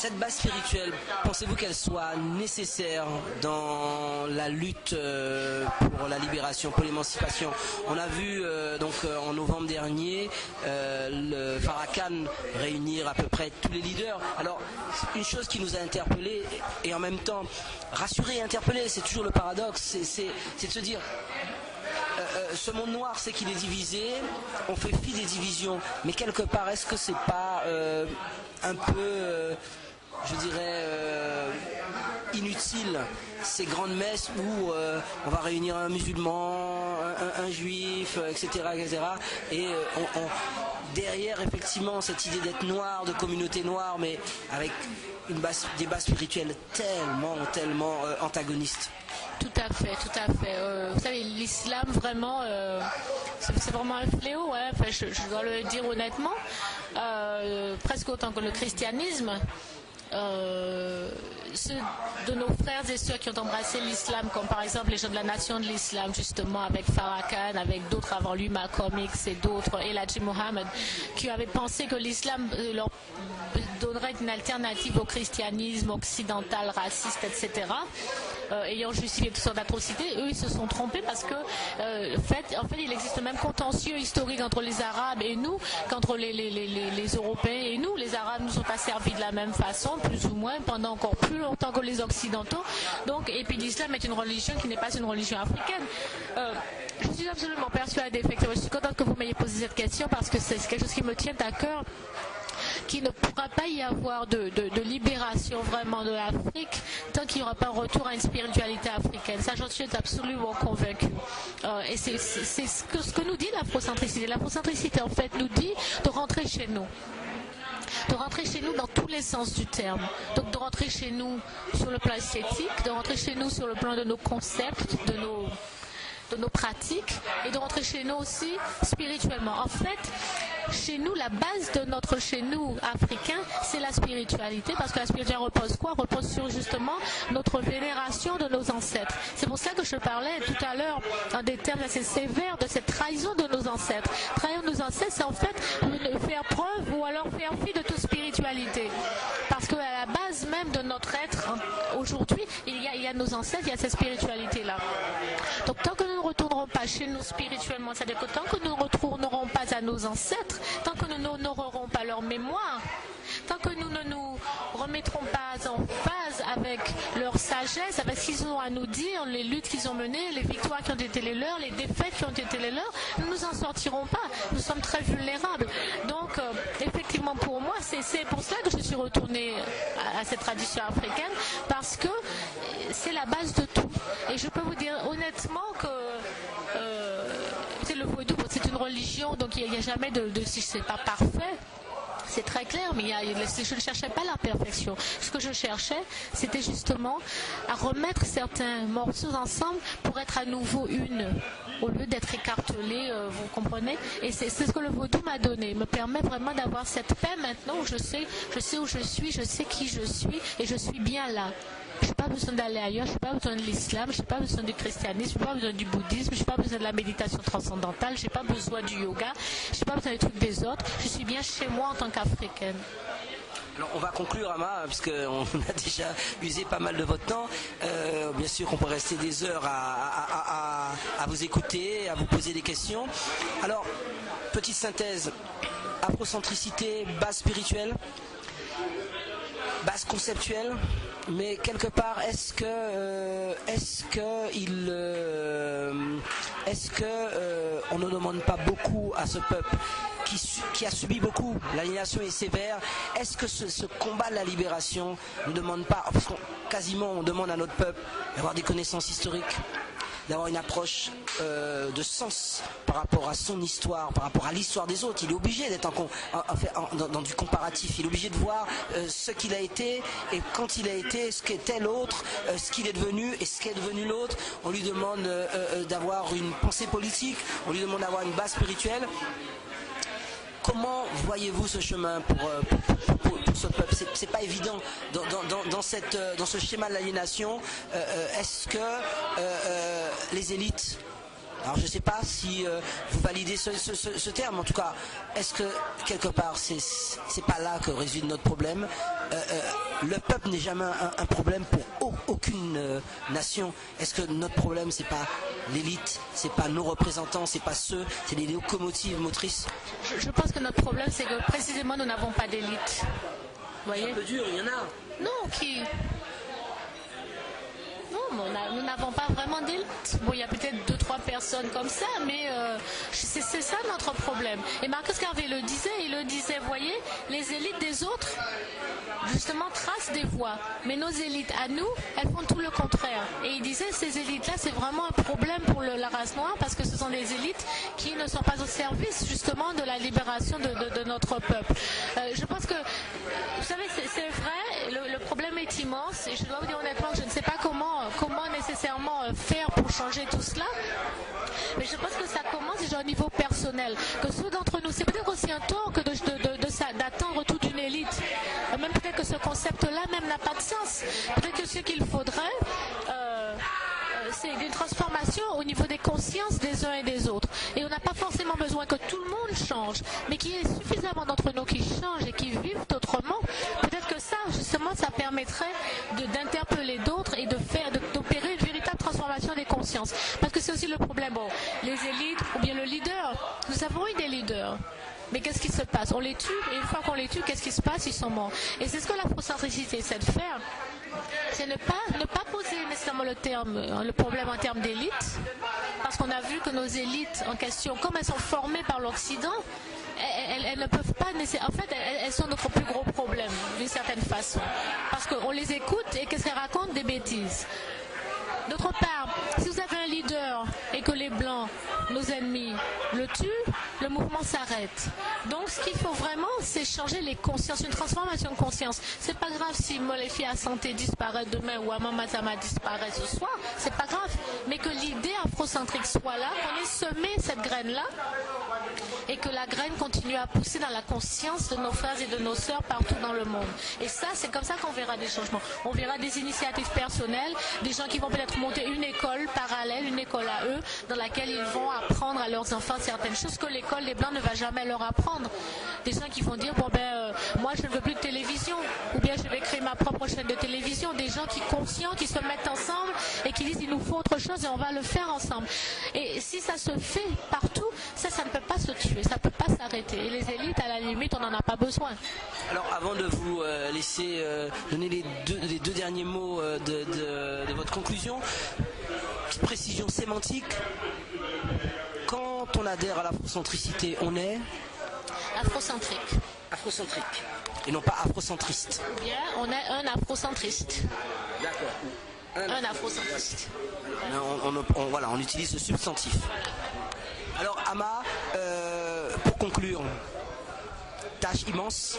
Cette base spirituelle, pensez-vous qu'elle soit nécessaire dans la lutte pour la libération, pour l'émancipation? On a vu en novembre dernier le Farrakhan réunir à peu près tous les leaders. Alors, une chose qui nous a interpellés et en même temps rassurés et interpellés, c'est toujours le paradoxe, c'est de se dire ce monde noir, c'est qu'il est divisé, on fait fi des divisions, mais quelque part, est-ce que c'est pas un peu, je dirais, inutile, ces grandes messes où on va réunir un musulman, un juif, etc., et derrière, effectivement, cette idée d'être noir, de communauté noire, mais avec des bases spirituelles tellement antagonistes. Tout à fait. Vous savez, l'islam, vraiment, c'est vraiment un fléau. Hein. Enfin, je dois le dire honnêtement, presque autant que le christianisme. Ceux de nos frères et sœurs qui ont embrassé l'islam, comme par exemple les gens de la nation de l'islam, justement avec Farrakhan, avec d'autres avant lui, Malcolm X et d'autres, Elijah Muhammad, qui avaient pensé que l'islam leur donnerait une alternative au christianisme occidental, raciste, etc., ayant justifié toutes sortes d'atrocités. Eux, ils se sont trompés parce que, en fait, il existe le même contentieux historique entre les Arabes et nous qu'entre les Européens et nous. Les Arabes nous ont asservis de la même façon, plus ou moins, pendant encore plus longtemps que les Occidentaux. Donc, et puis l'islam est une religion qui n'est pas une religion africaine. Je suis absolument persuadée, effectivement, je suis contente que vous m'ayez posé cette question parce que c'est quelque chose qui me tient à cœur, qu'il ne pourra pas y avoir de libération vraiment de l'Afrique tant qu'il n'y aura pas un retour à une spiritualité africaine. Ça, j'en suis absolument convaincue. Et c'est ce que nous dit l'afrocentricité. L'afrocentricité, en fait, nous dit de rentrer chez nous. De rentrer chez nous dans tous les sens du terme. Donc de rentrer chez nous sur le plan esthétique, de rentrer chez nous sur le plan de nos concepts, de nos pratiques, et de rentrer chez nous aussi spirituellement. En fait, chez nous, la base de notre chez nous africain, c'est la spiritualité, parce que la spiritualité repose quoi? Repose sur justement notre vénération de nos ancêtres. C'est pour ça que je parlais tout à l'heure en des termes assez sévères de cette trahison de nos ancêtres. Trahir nos ancêtres, c'est en fait faire preuve ou alors faire fi de toute spiritualité. Parce qu'à la base même de notre être, aujourd'hui, il y a nos ancêtres, il y a cette spiritualité-là. Donc tant que nous ne retournerons pas chez nous spirituellement, c'est-à-dire que tant que nous ne retournerons pas à nos ancêtres, tant que nous n'honorerons pas leur mémoire, tant que nous ne nous remettrons pas en phase avec leur sagesse, avec ce qu'ils ont à nous dire, les luttes qu'ils ont menées, les victoires qui ont été les leurs, les défaites qui ont été les leurs, nous ne nous en sortirons pas. Nous sommes très vulnérables. Donc, effectivement, pour moi, c'est pour cela que je suis retournée à cette tradition africaine, parce que c'est la base de tout. Et je peux vous dire honnêtement que le vaudou, c'est une religion, donc il n'y a jamais si c'est pas parfait. C'est très clair, mais je ne cherchais pas la perfection. Ce que je cherchais, c'était justement à remettre certains morceaux ensemble pour être à nouveau une, au lieu d'être écartelés, vous comprenez? Et c'est ce que le vaudou m'a donné, me permet vraiment d'avoir cette paix maintenant où je sais où je suis, je sais qui je suis et je suis bien là. Je n'ai pas besoin d'aller ailleurs, je n'ai pas besoin de l'islam, je n'ai pas besoin du christianisme, je n'ai pas besoin du bouddhisme, je n'ai pas besoin de la méditation transcendantale, je n'ai pas besoin du yoga, je n'ai pas besoin des trucs des autres, je suis bien chez moi en tant qu'Africaine. Alors on va conclure, Ama, puisqu'on a déjà usé pas mal de votre temps. Bien sûr qu'on peut rester des heures à vous écouter, à vous poser des questions. Alors, petite synthèse, afrocentricité, base spirituelle, base conceptuelle, mais quelque part, est-ce que on ne demande pas beaucoup à ce peuple qui a subi beaucoup, l'aliénation est sévère? Est-ce que ce combat de la libération ne demande pas, parce quasiment on demande à notre peuple d'avoir des connaissances historiques, d'avoir une approche de sens par rapport à son histoire, par rapport à l'histoire des autres. Il est obligé d'être dans du comparatif, il est obligé de voir ce qu'il a été et quand il a été, ce qu'était l'autre, ce qu'il est devenu et ce qu'est devenu l'autre. On lui demande d'avoir une pensée politique, on lui demande d'avoir une base spirituelle. Comment voyez-vous ce chemin pour ce peuple? C'est pas évident dans ce schéma de l'aliénation. Est-ce que les élites Alors je ne sais pas si vous validez ce terme. En tout cas, est-ce que quelque part c'est pas là que réside notre problème? Le peuple n'est jamais un problème pour aucune nation. Est-ce que notre problème c'est pas l'élite, c'est pas nos représentants, c'est pas ceux, c'est les locomotives motrices? Je pense que notre problème c'est que précisément nous n'avons pas d'élite. Vous voyez? C'est un peu dur, il y en a. Non, qui? Non, nous n'avons pas vraiment d'élite. Bon, il y a peut-être 2-3 personnes comme ça, mais c'est ça notre problème. Et Marcus Garvey le disait, vous voyez, les élites des autres, justement, tracent des voies. Mais nos élites à nous, elles font tout le contraire. Et il disait, ces élites-là, c'est vraiment un problème pour la race noire, parce que ce sont des élites qui ne sont pas au service, justement, de la libération de notre peuple. Je pense que, vous savez, c'est vrai, le problème est immense, et je dois vous dire honnêtement que je ne sais pas comment nécessairement faire pour changer tout cela. Mais je pense que ça commence déjà au niveau personnel. Que ceux d'entre nous, c'est peut-être aussi un tort que d'attendre toute une élite. Même peut-être que ce concept-là même n'a pas de sens. Peut-être que ce qu'il faudrait, c'est une transformation au niveau des consciences des uns et des autres. Et on n'a pas forcément besoin que tout le monde change, mais qu'il y ait suffisamment d'entre nous qui changent et qui vivent autrement. Peut-être que ça, justement, ça permettrait d'interpeller d'autres et d'opérer une véritable transformation des consciences. Parce que c'est aussi le problème. Bon, les élites ou bien le leader. Nous avons eu des leaders. Mais qu'est-ce qui se passe? On les tue, et une fois qu'on les tue, qu'est-ce qui se passe? Ils sont morts. Et c'est ce que l'afrocentricité essaie de faire. C'est ne pas poser nécessairement le problème en termes d'élite, parce qu'on a vu que nos élites en question, comme elles sont formées par l'Occident, elles ne peuvent pas nécessairement... En fait, elles sont notre plus gros problème, d'une certaine façon. Parce qu'on les écoute, et qu'est-ce qu'elles racontent? Des bêtises. D'autre part, si vous avez un leader et que les Blancs, nos ennemis, le tuent, le mouvement s'arrête. Donc ce qu'il faut vraiment, c'est changer les consciences, une transformation de conscience. C'est pas grave si Molefi à Santé disparaît demain ou Ama Matama disparaît ce soir, c'est pas grave. Mais que l'idée afrocentrique soit là, qu'on ait semé cette graine-là, et que la graine continue à pousser dans la conscience de nos frères et de nos sœurs partout dans le monde. Et ça, c'est comme ça qu'on verra des changements. On verra des initiatives personnelles, des gens qui vont peut-être monter une école parallèle, une école à eux, dans laquelle ils vont apprendre à leurs enfants certaines choses que l'école des Blancs ne va jamais leur apprendre. Des gens qui vont dire, bon ben, moi je ne veux plus de télévision, ou bien je vais créer ma propre chaîne de télévision. Des gens qui conscients, qui se mettent ensemble et qui disent, il nous faut autre chose et on va le faire ensemble. Et si ça se fait partout, ça ne peut pas se tuer, ça ne peut pas s'arrêter. Et les élites, à la limite, on n'en a pas besoin. Alors, avant de vous laisser donner les deux derniers mots de votre conclusion, petite précision sémantique. Quand on adhère à l'afrocentricité, on est afrocentrique. Afrocentrique. Et non pas afrocentriste. Bien, on est un afrocentriste. D'accord. Un afrocentriste. Voilà, on utilise le substantif. Alors Ama, pour conclure, tâche immense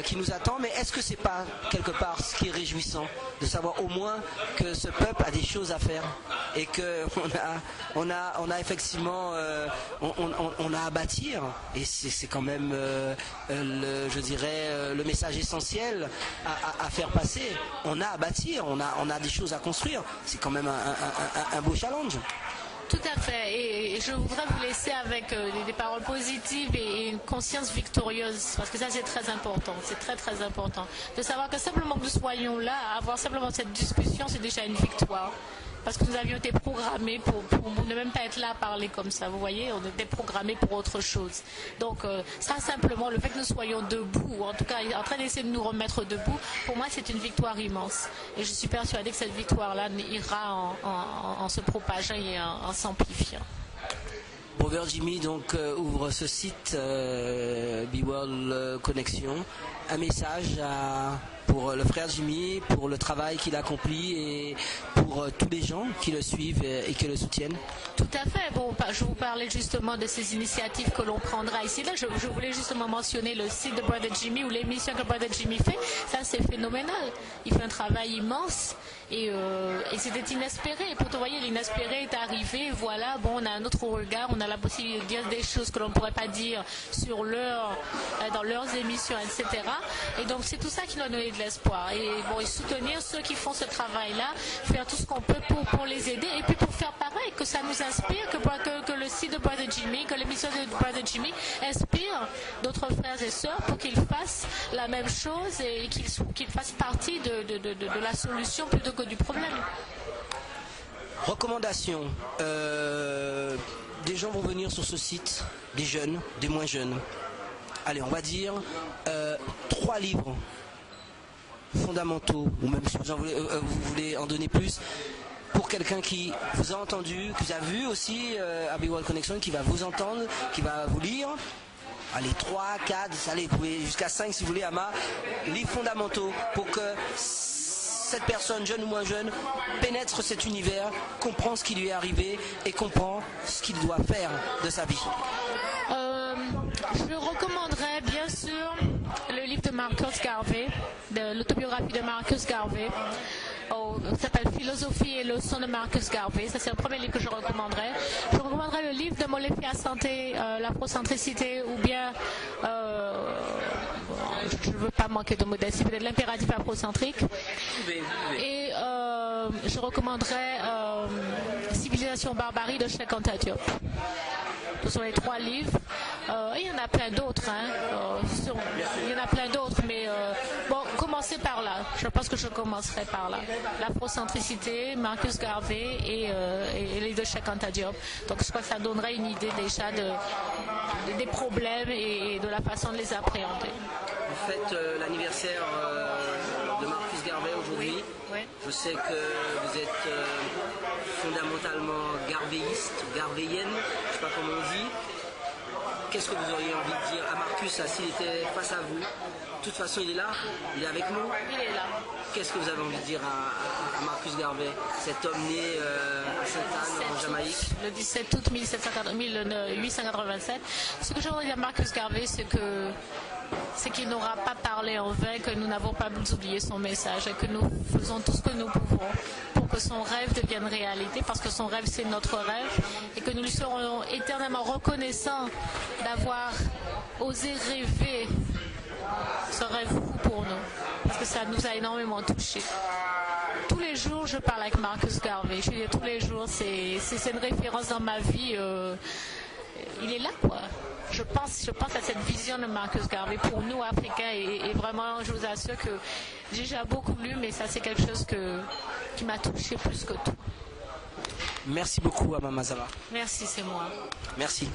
qui nous attend, mais est-ce que c'est pas quelque part ce qui est réjouissant de savoir au moins que ce peuple a des choses à faire et que on a effectivement on a à bâtir, et c'est quand même je dirais le message essentiel à faire passer. On a à bâtir, on a des choses à construire. C'est quand même un beau challenge. Tout à fait, et je voudrais vous laisser avec des paroles positives et une conscience victorieuse, parce que ça c'est très important, c'est très très important, de savoir que simplement que nous soyons là, avoir simplement cette discussion, c'est déjà une victoire, parce que nous avions été programmés pour ne même pas être là à parler comme ça, vous voyez, on était programmés pour autre chose. Donc ça simplement, le fait que nous soyons debout, ou en tout cas en train d'essayer de nous remettre debout, pour moi c'est une victoire immense, et je suis persuadée que cette victoire-là ira en se propageant et en s'amplifiant. Brother Jimmy donc ouvre ce site Be World Connection, un message pour le frère Jimmy, pour le travail qu'il accomplit et pour tous les gens qui le suivent et qui le soutiennent. Tout à fait. Bon, je vous parlais justement de ces initiatives que l'on prendra ici. Là, je voulais justement mentionner le site de Brother Jimmy ou l'émission que Brother Jimmy fait. Ça, c'est phénoménal. Il fait un travail immense et c'était inespéré. Et pourtant, vous voyez, l'inespéré est arrivé. Voilà, bon, on a un autre regard, on a la la possibilité de dire des choses que l'on ne pourrait pas dire sur dans leurs émissions, etc. Et donc c'est tout ça qui doit donner de l'espoir. Et soutenir ceux qui font ce travail-là, faire tout ce qu'on peut pour les aider, et puis pour faire pareil, que ça nous inspire, que le site de Brother Jimmy, que l'émission de Brother Jimmy inspire d'autres frères et sœurs pour qu'ils fassent la même chose et qu'ils fassent partie de la solution plutôt que du problème. Recommandations. Des gens vont venir sur ce site, des jeunes, des moins jeunes. Allez, on va dire 3 livres fondamentaux, ou même si vous voulez en donner plus, pour quelqu'un qui vous a entendu, qui vous a vu aussi à Big World Connection, qui va vous entendre, qui va vous lire. Allez, 3, 4, allez, vous pouvez jusqu'à 5 si vous voulez, Ama, livres fondamentaux pour que cette personne, jeune ou moins jeune, pénètre cet univers, comprend ce qui lui est arrivé et comprend ce qu'il doit faire de sa vie. Je recommanderais bien sûr le livre de Marcus Garvey, de l'autobiographie de Marcus Garvey. Ça s'appelle Philosophie et leçons de Marcus Garvey. Ça, c'est le premier livre que je recommanderais. Je recommanderais le livre de Molefi Asante, l'afrocentricité, ou bien je ne veux pas manquer de modestie, peut-être l'impératif afrocentrique. Et je recommanderais Civilisation Barbarie de Cheikh Anta Diop. Ce sont les 3 livres. Et il y en a plein d'autres. Il y en a plein d'autres, mais bon, commencez par là. Je pense que je commencerai par là. L'afrocentricité, Marcus Garvey et les deux Cheikh Anta Diop. Donc je crois que ça donnerait une idée déjà des problèmes et de la façon de les appréhender. Vous faites l'anniversaire de Marcus Garvey aujourd'hui. Oui. Je sais que vous êtes fondamentalement garvéiste, garvéienne, je ne sais pas comment on dit. Qu'est-ce que vous auriez envie de dire à Marcus, s'il était face à vous? De toute façon, il est là, il est avec nous. Il est là. Qu'est-ce que vous avez envie de dire à Marcus Garvey, cet homme né à Sainte-Anne, en Jamaïque? Le 17 août 1887. Ce que j'ai envie de dire à Marcus Garvey, c'est qu'il n'aura pas parlé en vain, que nous n'avons pas oublié son message et que nous faisons tout ce que nous pouvons pour que son rêve devienne réalité, parce que son rêve c'est notre rêve, et que nous lui serons éternellement reconnaissants d'avoir osé rêver ce rêve fou pour nous, parce que ça nous a énormément touchés. Tous les jours je parle avec Marcus Garvey, je veux dire, tous les jours c'est une référence dans ma vie, il est là quoi. Je pense à cette vision de Marcus Garvey pour nous Africains, et vraiment je vous assure que j'ai déjà beaucoup lu, mais ça c'est quelque chose qui m'a touché plus que tout. Merci beaucoup Ama Mazama. Merci, c'est moi. Merci.